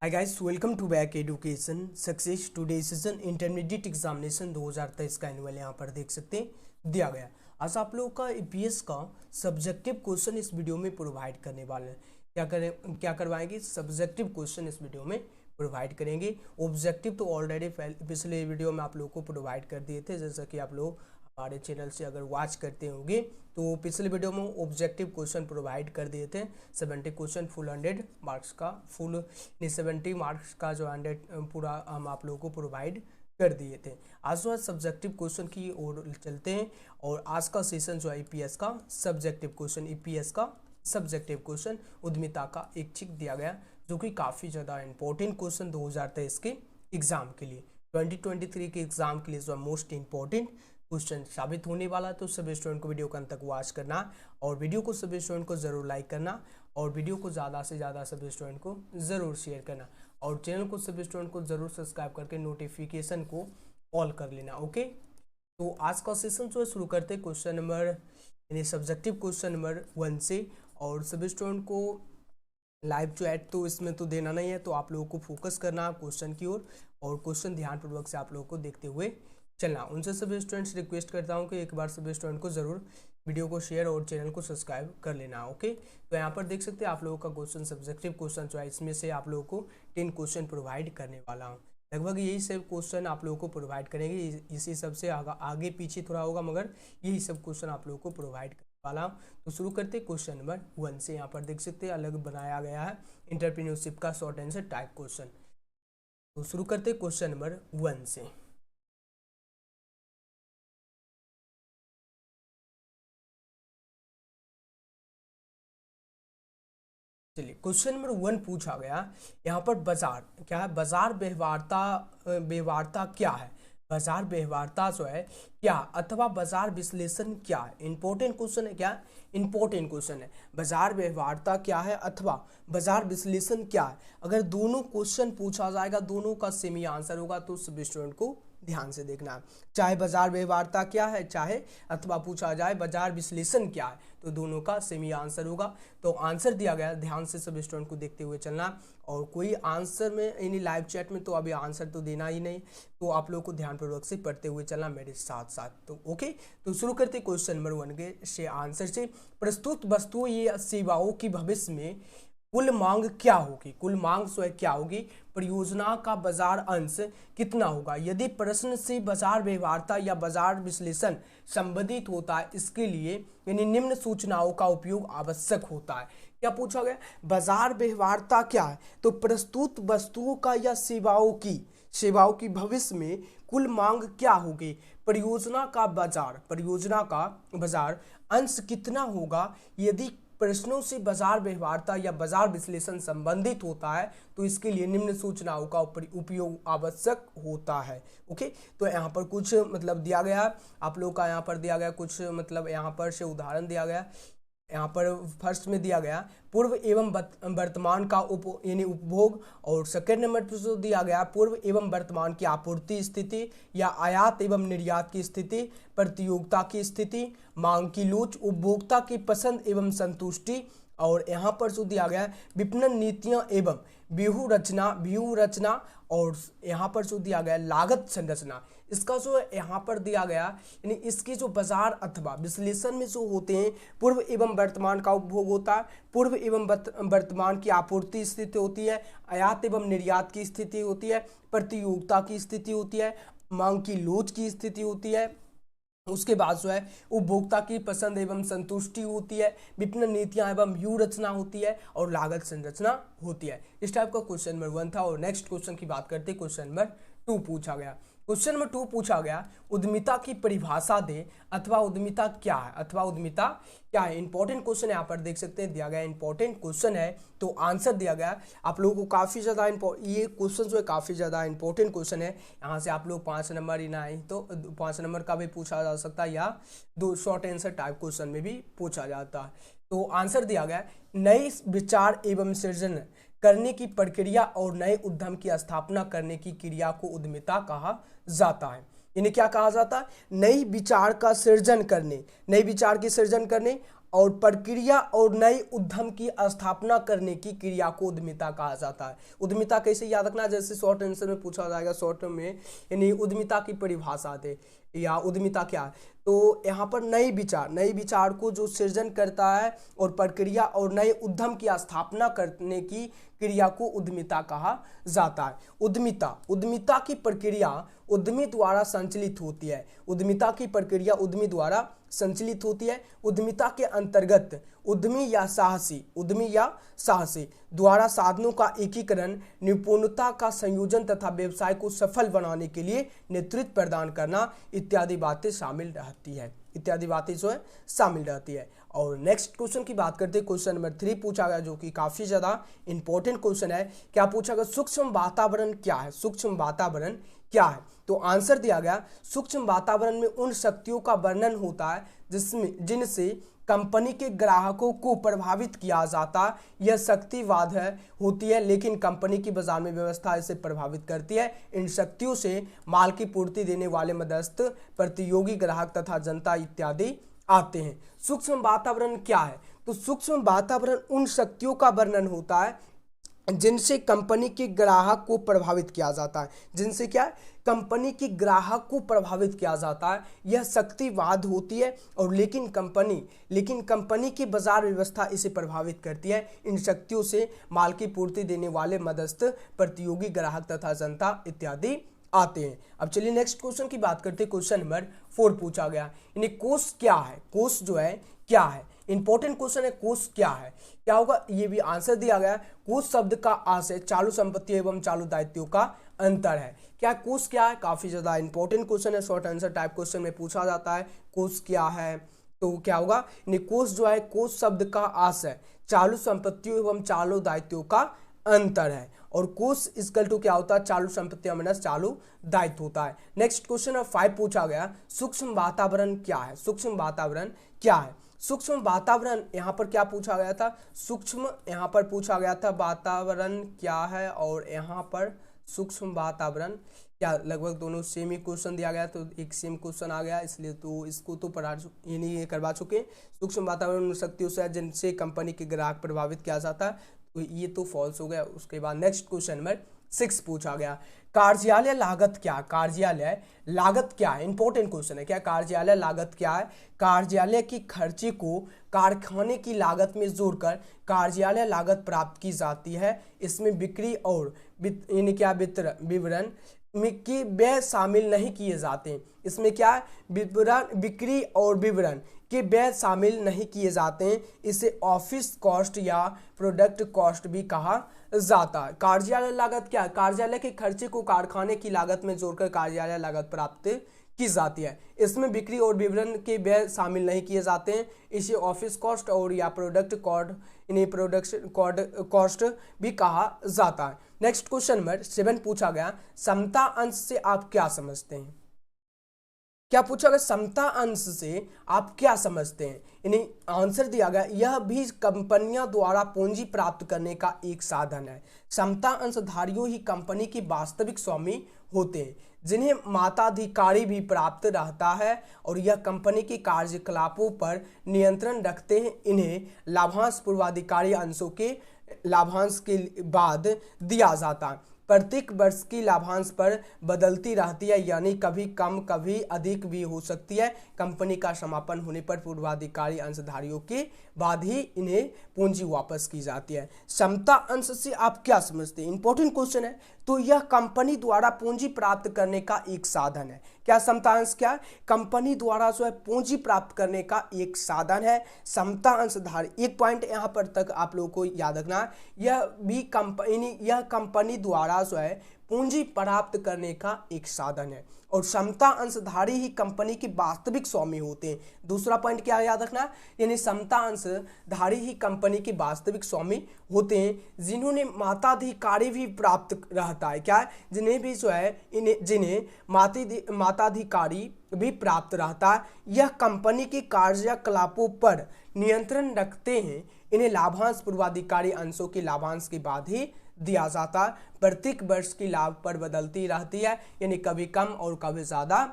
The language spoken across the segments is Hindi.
Hi guys, welcome to back education success today session intermediate examination 2023 का एनुअल यहाँ पर देख सकते हैं दिया गया। आज आप लोगों का ईपीएस का सब्जेक्टिव क्वेश्चन इस वीडियो में प्रोवाइड करने वाले हैं। क्या करवाएंगे? सब्जेक्टिव क्वेश्चन इस वीडियो में प्रोवाइड करेंगे। ऑब्जेक्टिव तो ऑलरेडी पिछले वीडियो में आप लोगों को प्रोवाइड कर दिए थे। जैसा कि आप लोग हमारे चैनल से अगर वॉच करते होंगे तो पिछले वीडियो में ऑब्जेक्टिव क्वेश्चन प्रोवाइड कर दिए थे। 70 क्वेश्चन फुल 100 मार्क्स का, फुल 70 मार्क्स का जो 100 पूरा हम आप लोगों को प्रोवाइड कर दिए थे। आज जो है सब्जेक्टिव क्वेश्चन की ओर चलते हैं और आज का सेशन जो है ईपीएस का सब्जेक्टिव क्वेश्चन, ईपीएस का सब्जेक्टिव क्वेश्चन उद्यमिता का एक चिक दिया गया जो कि काफ़ी ज़्यादा इंपॉर्टेंट क्वेश्चन 2023 के एग्जाम के लिए, 2023 के एग्जाम के लिए जो मोस्ट इंपॉर्टेंट क्वेश्चन साबित होने वाला है। तो सभी स्टूडेंट को वीडियो को अंत तक वॉच करना और वीडियो को सभी स्टूडेंट को जरूर लाइक करना और वीडियो को ज़्यादा से ज़्यादा सभी स्टूडेंट को ज़रूर शेयर करना और चैनल को सभी स्टूडेंट को ज़रूर सब्सक्राइब करके नोटिफिकेशन को ऑल कर लेना। ओके, तो आज का सेशन जो है शुरू करते क्वेश्चन नंबर यानी सब्जेक्टिव क्वेश्चन नंबर 1 से। और सभी स्टूडेंट को लाइव चैट तो इसमें तो देना नहीं है, तो आप लोगों को फोकस करना क्वेश्चन की ओर और क्वेश्चन ध्यानपूर्वक से आप लोगों को देखते हुए चलना। उनसे सभी स्टूडेंट्स रिक्वेस्ट करता हूं कि एक बार सभी स्टूडेंट को ज़रूर वीडियो को शेयर और चैनल को सब्सक्राइब कर लेना। ओके, तो यहाँ पर देख सकते हैं आप लोगों का क्वेश्चन सब्जेक्टिव क्वेश्चन जो है इसमें से आप लोगों को 10 क्वेश्चन प्रोवाइड करने वाला हूँ। लगभग यही सब क्वेश्चन आप लोगों को प्रोवाइड करेंगे, इसी सबसे आगे पीछे थोड़ा होगा मगर यही सब क्वेश्चन आप लोगों को प्रोवाइड करने वाला हूँ। तो शुरू करते क्वेश्चन नंबर 1 से। यहाँ पर देख सकते हैं अलग बनाया गया है एंटरप्रेन्योरशिप का शॉर्ट आंसर टाइप क्वेश्चन। तो शुरू करते क्वेश्चन नंबर 1 से। चलिए, क्वेश्चन नंबर 1 पूछा गया यहाँ पर बाजार क्या है, बाजार व्यवहारता क्या है, बाजार व्यवहारता जो है क्या अथवा बाजार विश्लेषण क्या है। इंपॉर्टेंट क्वेश्चन है, क्या इंपॉर्टेंट क्वेश्चन है। बाजार व्यवहारता क्या है अथवा बाजार विश्लेषण क्या है। अगर दोनों क्वेश्चन पूछा जाएगा, दोनों का सेम ही आंसर होगा, तो सभी स्टूडेंट को ध्यान से देखना है। चाहे बाजार व्यवहारता क्या है, चाहे अथवा पूछा जाए बाजार विश्लेषण क्या है, तो दोनों का सेम ही आंसर होगा। तो आंसर दिया गया, ध्यान से सभी स्टूडेंट को देखते हुए चलना। और कोई आंसर में यानी लाइव चैट में तो अभी आंसर तो देना ही नहीं, तो आप लोग को ध्यानपूर्वक से पढ़ते हुए चलना मेरे साथ साथ। तो ओके, तो शुरू करते क्वेश्चन नंबर 1 के से आंसर से। प्रस्तुत वस्तुओं या सेवाओं की भविष्य में कुल मांग क्या होगी, कुल मांग जो है क्या होगी, परियोजना का बाजार अंश कितना होगा। यदि प्रश्न से बाजार व्यवहारता या बाजार विश्लेषण संबंधित होता है, इसके लिए यानी निम्न सूचनाओं का उपयोग आवश्यक होता है। क्या पूछा गया, बाजार व्यवहारता क्या है, तो प्रस्तुत वस्तुओं का या सेवाओं की भविष्य में कुल मांग क्या होगी, परियोजना का बाजार अंश कितना होगा। यदि प्रश्नों से बाजार व्यवहारता या बाजार विश्लेषण संबंधित होता है, तो इसके लिए निम्न सूचनाओं का उपयोग आवश्यक होता है। ओके, तो यहाँ पर कुछ मतलब दिया गया आप लोग का, यहाँ पर दिया गया कुछ मतलब यहाँ पर से उदाहरण दिया गया। यहाँ पर फर्स्ट में दिया गया पूर्व एवं वर्तमान का यानी उपभोग, और सेकेंड नंबर पर जो दिया गया पूर्व एवं वर्तमान की आपूर्ति स्थिति या आयात एवं निर्यात की स्थिति, प्रतियोगिता की स्थिति, मांग की लूच, उपभोक्ता की पसंद एवं संतुष्टि, और यहाँ पर जो दिया गया विपणन नीतियाँ एवं व्यूह रचना, और यहाँ पर जो दिया गया लागत संरचना। इसका जो यहाँ पर दिया गया यानी इसकी जो बाजार अथवा विश्लेषण में जो होते हैं, पूर्व एवं वर्तमान का उपभोग होता है, पूर्व एवं वर्तमान की आपूर्ति स्थिति होती है, आयात एवं निर्यात की स्थिति होती है, प्रतियोगिता की स्थिति होती है, मांग की लोच की स्थिति होती है, उसके बाद जो है उपभोक्ता की पसंद एवं संतुष्टि होती है, विपणन नीतियां एवं व्यूह रचना होती है, और लागत संरचना होती है। इस टाइप का क्वेश्चन नंबर 1 था। और नेक्स्ट क्वेश्चन की बात करते हैं, क्वेश्चन नंबर 2 पूछा गया। क्वेश्चन नंबर 2 पूछा गया उद्यमिता की परिभाषा दे अथवा उद्यमिता क्या है, अथवा उद्यमिता क्या है। इंपॉर्टेंट क्वेश्चन यहाँ पर देख सकते हैं दिया गया, इंपॉर्टेंट क्वेश्चन है। तो आंसर दिया गया आप लोगों को काफ़ी ज़्यादा ये क्वेश्चन जो है काफ़ी ज़्यादा इंपॉर्टेंट क्वेश्चन है। यहाँ से आप लोग 5 नंबर ही ना आए तो 5 नंबर का भी पूछा जा सकता है, या 2 शॉर्ट आंसर टाइप क्वेश्चन में भी पूछा जाता है। तो आंसर दिया गया नए विचार एवं सृजन करने की प्रक्रिया और नए उद्यम की स्थापना करने की क्रिया को उद्यमिता कहा जाता है। इन्हें क्या कहा जाता है, नई विचार की सृजन करने और प्रक्रिया और नए उद्यम की स्थापना करने की क्रिया को उद्यमिता कहा जाता है। उद्यमिता कैसे याद रखना, जैसे शॉर्ट आंसर में पूछा जाएगा शॉर्ट में, यानी उद्यमिता की परिभाषा दे या उद्यमिता क्या है, तो यहाँ पर नए विचार को जो सृजन करता है और प्रक्रिया और नए उद्यम की स्थापना करने की क्रिया को उद्यमिता कहा जाता है। उद्यमिता की प्रक्रिया उद्यमी द्वारा संचालित होती है। उद्यमिता की प्रक्रिया उद्यमी द्वारा संचालित होती है। उद्यमिता के अंतर्गत उद्यमी या साहसी द्वारा साधनों का एकीकरण, निपुणता का संयोजन तथा व्यवसाय को सफल बनाने के लिए नेतृत्व प्रदान करना इत्यादि बातें शामिल रहती है। और नेक्स्ट क्वेश्चन की बात करते हैं, क्वेश्चन नंबर 3 पूछा गया जो कि काफी ज्यादा इंपॉर्टेंट क्वेश्चन है। क्या पूछा गया, सूक्ष्म वातावरण क्या है? सूक्ष्म वातावरण क्या है? तो आंसर दिया गया, सूक्ष्म वातावरण में उन शक्तियों का वर्णन होता है जिनसे कंपनी के ग्राहकों को प्रभावित किया जाता है। यह शक्तिवाद होती है, लेकिन कंपनी की बाजार में व्यवस्था इसे प्रभावित करती है। इन शक्तियों से माल की पूर्ति देने वाले मध्यस्थ, प्रतियोगी ग्राहक तथा जनता इत्यादि आते हैं। सूक्ष्म वातावरण क्या है? तो सूक्ष्म वातावरण उन शक्तियों का वर्णन होता है जिनसे कंपनी के ग्राहक को प्रभावित किया जाता है। जिनसे क्या है? कंपनी के ग्राहक को प्रभावित किया जाता है। यह शक्तिवाद होती है और लेकिन कंपनी की बाजार व्यवस्था इसे प्रभावित करती है। इन शक्तियों से माल की पूर्ति देने वाले मध्यस्थ, प्रतियोगी ग्राहक तथा जनता इत्यादि आते हैं। अब चलिए नेक्स्ट क्वेश्चन की बात करते हैं। क्वेश्चन नंबर 4 पूछा गया, यानी कोष क्या है? कोष जो है क्या है? इंपॉर्टेंट क्वेश्चन है, कोष क्या है? क्या होगा? ये भी आंसर दिया गया, कोष शब्द का आशय चालू संपत्ति एवं चालू दायित्वों का अंतर है। क्या कोष क्या है? काफी ज्यादा इंपॉर्टेंट क्वेश्चन है, शॉर्ट आंसर टाइप क्वेश्चन में पूछा जाता है। कोष क्या है? तो क्या होगा, कोष जो है, कोष शब्द का आशय चालू संपत्तियों एवं चालू दायित्वों का अंतर है। और कोष इक्वल टू क्या होता है? चालू संपत्तियां माइनस चालू दायित्व होता है। नेक्स्ट क्वेश्चन नंबर 5 पूछा गया, सूक्ष्म वातावरण क्या है? सूक्ष्म वातावरण क्या है? सूक्ष्म वातावरण यहाँ पर क्या पूछा गया था? सूक्ष्म यहाँ पर पूछा गया था वातावरण क्या है, और यहाँ पर सूक्ष्म वातावरण क्या, लगभग दोनों सेम ही क्वेश्चन दिया गया, तो एक सेम क्वेश्चन आ गया, इसलिए तो इसको तो ये करवा चुके। सूक्ष्म वातावरण शक्तियों से जिनसे कंपनी के ग्राहक प्रभावित किया जाता है, तो ये तो फॉल्स हो गया। उसके बाद नेक्स्ट क्वेश्चन नंबर 6 पूछा गया, कार्यालय लागत क्या? कार्यालय लागत क्या है? इंपॉर्टेंट क्वेश्चन है। क्या कार्यालय लागत क्या है? कार्यालय की खर्चे को कारखाने की लागत में जोड़कर कार्यालय लागत प्राप्त की जाती है। इसमें बिक्री और विवरण की व्यय शामिल नहीं किए जाते। इसमें क्या है? बिक्री और विवरण के व्यय शामिल नहीं किए जाते हैं। इसे ऑफिस कॉस्ट या प्रोडक्ट कॉस्ट भी कहा जाता है। कार्यालय लागत क्या है? कार्यालय के खर्चे को कारखाने की लागत में जोड़कर कार्यालय लागत प्राप्त की जाती है। इसमें बिक्री और विवरण के व्यय शामिल नहीं किए जाते हैं। इसे ऑफिस कॉस्ट और या प्रोडक्ट प्रोडक्शन कॉस्ट भी कहा जाता है। नेक्स्ट क्वेश्चन नंबर 7 पूछा गया, समता अंश से आप क्या समझते हैं? क्या पूछा गया? समता अंश से आप क्या समझते हैं? यानी आंसर दिया गया, यह भी कंपनियां द्वारा पूंजी प्राप्त करने का एक साधन है। समता अंशधारियों ही कंपनी की वास्तविक स्वामी होते हैं, जिन्हें माताधिकारी भी प्राप्त रहता है और यह कंपनी के कार्यकलापों पर नियंत्रण रखते हैं। इन्हें लाभांश पूर्वाधिकारी अंशों के लाभांश के बाद दिया जाता है। प्रत्येक वर्ष की लाभांश पर बदलती रहती है, यानी कभी कम कभी अधिक भी हो सकती है। कंपनी का समापन होने पर पूर्वाधिकारी अंशधारियों के बाद ही इन्हें पूंजी वापस की जाती है। समता अंश से आप क्या समझते हैं? इंपॉर्टेंट क्वेश्चन है। तो यह कंपनी द्वारा पूंजी प्राप्त करने का एक साधन है। क्या समता अंश क्या है? कंपनी द्वारा जो है पूंजी प्राप्त करने का एक साधन है। समता अंशधारी, एक पॉइंट यहाँ पर तक आप लोगों को याद रखना है, यह कंपनी द्वारा जो है पूंजी प्राप्त करने का एक साधन है और समता अंशधारी ही कंपनी के वास्तविक स्वामी होते हैं। दूसरा पॉइंट क्या याद रखना, यानी समता अंशधारी ही कंपनी के वास्तविक स्वामी होते हैं, जिन्होंने माताधिकारी भी प्राप्त रहता है। क्या है? जिन्हें भी जो है जिन्हें माताधिकारी भी प्राप्त रहता है। यह कंपनी के कार्यकलापों पर नियंत्रण रखते हैं। इन्हें लाभांश पूर्वाधिकारी अंशों के लाभांश के बाद ही दिया जाता है। प्रत्येक वर्ष की लाभ पर बदलती रहती है, यानी कभी कम और कभी ज्यादा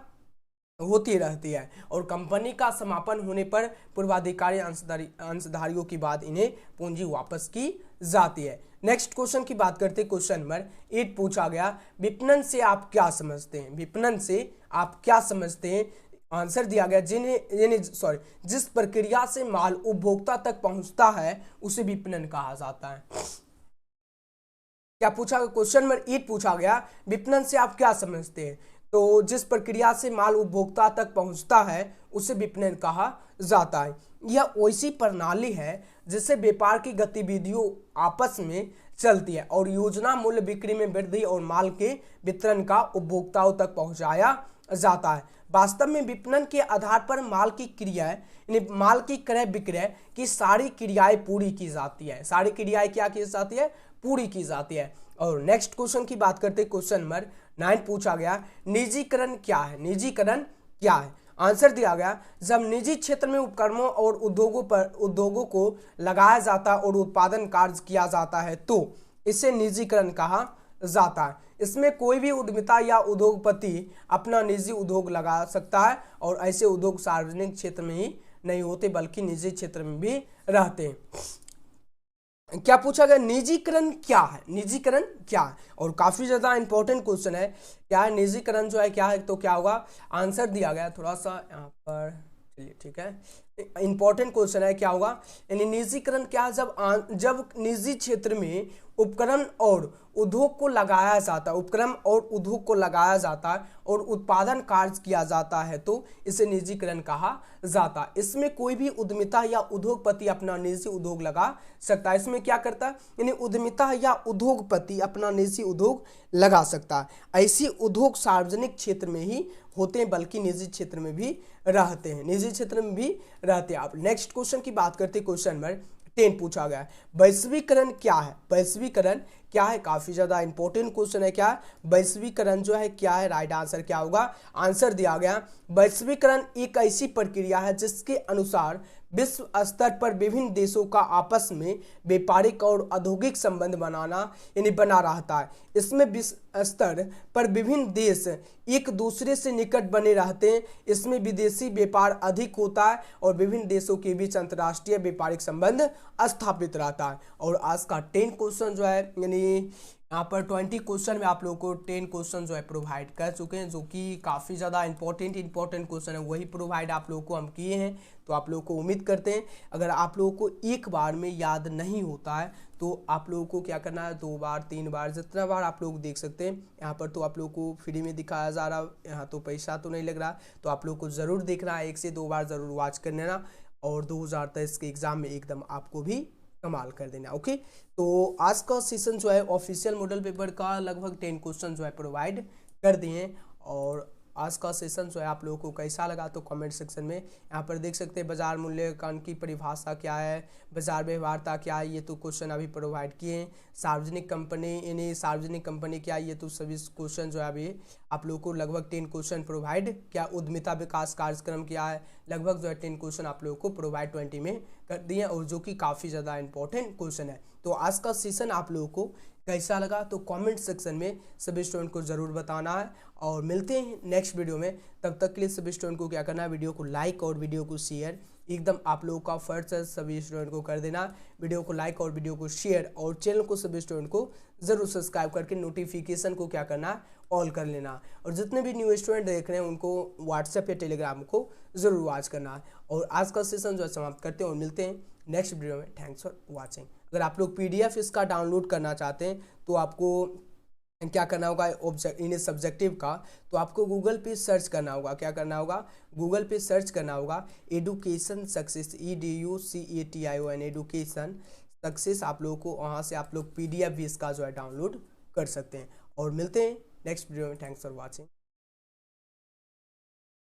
होती रहती है और कंपनी का समापन होने पर पूर्वाधिकारी अंशधारियों की बाद इन्हें पूंजी वापस की जाती है। नेक्स्ट क्वेश्चन की बात करते हैं। क्वेश्चन नंबर 8 पूछा गया, विपणन से आप क्या समझते हैं? विपणन से आप क्या समझते हैं? आंसर दिया गया, जिस प्रक्रिया से माल उपभोक्ता तक पहुंचता है उसे विपणन कहा जाता है। क्या पूछा गया? क्वेश्चन नंबर 8 पूछा गया, विपणन से आप क्या समझते हैं? तो जिस प्रक्रिया से माल उपभोक्ता तक पहुंचता है उसे विपणन कहा जाता है। यह वैसी प्रणाली है जिससे व्यापार की गतिविधियों आपस में चलती है और योजना मूल्य बिक्री में वृद्धि और माल के वितरण का उपभोक्ताओं तक पहुंचाया जाता है। वास्तव में विपणन के आधार पर माल की क्रिया, यानी माल की क्रय विक्रय की सारी क्रियाएं पूरी की जाती है। सारी क्रियाएं क्या की जाती है? पूरी की जाती है। और नेक्स्ट क्वेश्चन की बात करते हैं। क्वेश्चन नंबर 9 पूछा गया, निजीकरण क्या है? निजीकरण क्या है? आंसर दिया गया, जब निजी क्षेत्र में उपकरणों और उद्योगों को लगाया जाता और उत्पादन कार्य किया जाता है तो इसे निजीकरण कहा जाता है। इसमें कोई भी उद्यमिता या उद्योगपति अपना निजी उद्योग लगा सकता है और ऐसे उद्योग सार्वजनिक क्षेत्र में ही नहीं होते बल्कि निजी क्षेत्र में भी रहते हैं। क्या पूछा गया? निजीकरण क्या है? निजीकरण क्या है? और काफी ज्यादा इंपॉर्टेंट क्वेश्चन है। क्या है निजीकरण जो है, क्या है? तो क्या होगा? आंसर दिया गया थोड़ा सा यहाँ पर, चलिए ठीक है, इंपॉर्टेंट क्वेश्चन है। क्या होगा? यानी निजीकरण क्या है? जब निजी क्षेत्र में उपकरण और उद्योग को लगाया जाता है, उपकरण और उद्योग को लगाया जाता है और उत्पादन कार्य किया जाता है तो इसे निजीकरण कहा जाता है। इसमें कोई भी उद्यमिता या उद्योगपति अपना निजी उद्योग लगा सकता है। इसमें क्या करता है? यानी उद्यमिता या उद्योगपति अपना निजी उद्योग लगा सकता है। ऐसी उद्योग सार्वजनिक क्षेत्र में ही होते हैं बल्कि निजी क्षेत्र में भी रहते हैं, निजी क्षेत्र में भी रहते हैं। आप नेक्स्ट क्वेश्चन की बात करते हैं। क्वेश्चन नंबर 10 पूछा गया, वैश्वीकरण क्या है? वैश्वीकरण क्या है? काफी ज्यादा इंपॉर्टेंट क्वेश्चन है। क्या वैश्वीकरण जो है क्या है? राइट आंसर क्या होगा? आंसर दिया गया, वैश्वीकरण एक ऐसी प्रक्रिया है जिसके अनुसार विश्व स्तर पर विभिन्न देशों का आपस में व्यापारिक और औद्योगिक संबंध बना रहता है। इसमें विश्व स्तर पर विभिन्न देश एक दूसरे से निकट बने रहते हैं। इसमें विदेशी व्यापार अधिक होता है और विभिन्न देशों के बीच अंतर्राष्ट्रीय व्यापारिक संबंध स्थापित रहता है। और आज का 10 क्वेश्चन जो है, यानी यहाँ पर 20 क्वेश्चन में आप लोगों को 10 क्वेश्चन जो है प्रोवाइड कर चुके हैं, जो कि काफ़ी ज़्यादा इंपॉर्टेंट क्वेश्चन है, वही प्रोवाइड आप लोगों को हम किए हैं। तो आप लोगों को उम्मीद करते हैं अगर आप लोगों को एक बार में याद नहीं होता है तो आप लोगों को क्या करना है, 2 बार 3 बार जितना बार आप लोग देख सकते हैं। यहाँ पर तो आप लोगों को फ्री में दिखाया जा रहा, यहाँ तो पैसा तो नहीं लग रहा, तो आप लोग को ज़रूर देखना है, 1 से 2 बार ज़रूर वॉच कर लेना और 2023 के एग्ज़ाम में एकदम आपको भी कमाल कर देना। ओके, तो आज का सेशन जो है ऑफिशियल मॉडल पेपर का लगभग 10 क्वेश्चन जो है प्रोवाइड कर दिए हैं। और आज का सेशन जो है आप लोगों को कैसा लगा तो कमेंट सेक्शन में यहाँ पर देख सकते हैं। बाजार मूल्यांकन की परिभाषा क्या है, बाजार व्यवहार्यता क्या है, ये तो क्वेश्चन अभी प्रोवाइड किए हैं। सार्वजनिक कंपनी, यानी सार्वजनिक कंपनी क्या है, ये तो सभी क्वेश्चन जो है अभी आप लोगों को लगभग 10 क्वेश्चन प्रोवाइड। क्या उद्यमिता विकास कार्यक्रम क्या है, लगभग जो है 10 क्वेश्चन आप लोगों को प्रोवाइड 20 में कर दिए और जो कि काफ़ी ज़्यादा इंपॉर्टेंट क्वेश्चन है। तो आज का सेशन आप लोगों को कैसा लगा तो कमेंट सेक्शन में सभी स्टूडेंट को ज़रूर बताना है। और मिलते हैं नेक्स्ट वीडियो में, तब तक के लिए सभी स्टूडेंट को क्या करना है, वीडियो को लाइक और वीडियो को शेयर एकदम आप लोगों का फर्ज है सभी स्टूडेंट को कर देना। वीडियो को लाइक और वीडियो को शेयर और चैनल को सभी स्टूडेंट को ज़रूर सब्सक्राइब करके नोटिफिकेशन को क्या करना है, ऑल कर लेना। और जितने भी न्यू स्टूडेंट देख रहे हैं उनको व्हाट्सएप या टेलीग्राम को ज़रूर वॉच करना है। और आज का सेशन जो है समाप्त करते हैं और मिलते हैं नेक्स्ट वीडियो में। Thanks for watching. अगर आप लोग PDF इसका डाउनलोड करना चाहते हैं तो आपको क्या करना होगा, इन सब्जेक्टिव का, तो आपको गूगल पे सर्च करना होगा। क्या करना होगा, गूगल पे सर्च करना होगा education success, EDUCATION education success. आप लोगों को वहाँ से आप लोग PDF भी इसका जो है डाउनलोड कर सकते हैं। और मिलते हैं नेक्स्ट वीडियो में। Thanks for watching.